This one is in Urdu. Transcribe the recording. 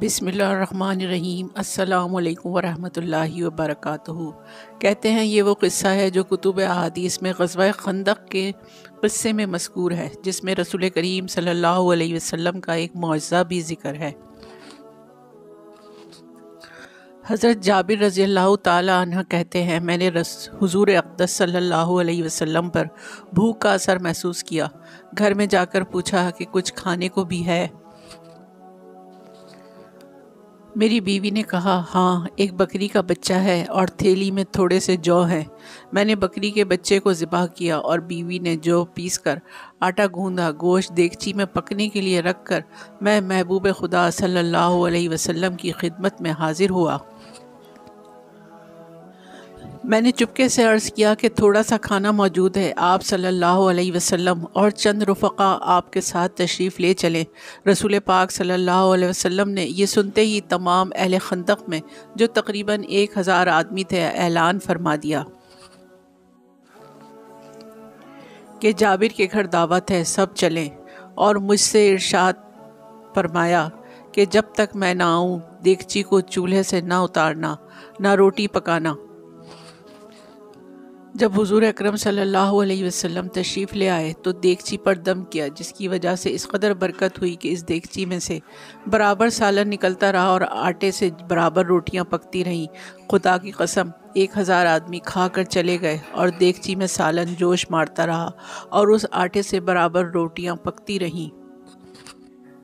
بسم اللہ الرحمن الرحیم۔ السلام علیکم ورحمۃ اللہ وبرکاتہ۔ کہتے ہیں یہ وہ قصہ ہے جو کتب احادیث میں غزوہ خندق کے قصے میں مذکور ہے، جس میں رسول کریم صلی اللہ علیہ وسلم کا ایک معجزہ بھی ذکر ہے۔ حضرت جابر رضی اللہ تعالیٰ عنہ کہتے ہیں، میں نے حضور اقدس صلی اللہ علیہ وسلم پر بھوک کا اثر محسوس کیا۔ گھر میں جا کر پوچھا کہ کچھ کھانے کو بھی ہے؟ میری بیوی نے کہا، ہاں، ایک بکری کا بچہ ہے اور تھیلی میں تھوڑے سے جو ہیں۔ میں نے بکری کے بچے کو ذبح کیا اور بیوی نے جو پیس کر آٹا گوندھا، گوشت دیگچی میں پکنے کے لیے رکھ کر میں محبوب خدا صلی اللہ علیہ وسلم کی خدمت میں حاضر ہوا۔ میں نے چپکے سے عرض کیا کہ تھوڑا سا کھانا موجود ہے، آپ صلی اللہ علیہ وسلم اور چند رفقا آپ کے ساتھ تشریف لے چلیں۔ رسول پاک صلی اللہ علیہ وسلم نے یہ سنتے ہی تمام اہل خندق میں، جو تقریباً 1000 آدمی تھے، اعلان فرما دیا کہ جابر کے گھر دعوت ہے، سب چلیں، اور مجھ سے ارشاد فرمایا کہ جب تک میں نہ آؤں دیگچی کو چولہے سے نہ اتارنا، نہ روٹی پکانا۔ جب حضور اکرم صلی اللہ علیہ وسلم تشریف لے آئے تو دیگچی پر دم کیا، جس کی وجہ سے اس قدر برکت ہوئی کہ اس دیگچی میں سے برابر سالن نکلتا رہا اور آٹے سے برابر روٹیاں پکتی رہیں۔ خدا کی قسم، 1000 آدمی کھا کر چلے گئے اور دیگچی میں سالن جوش مارتا رہا اور اس آٹے سے برابر روٹیاں پکتی رہیں۔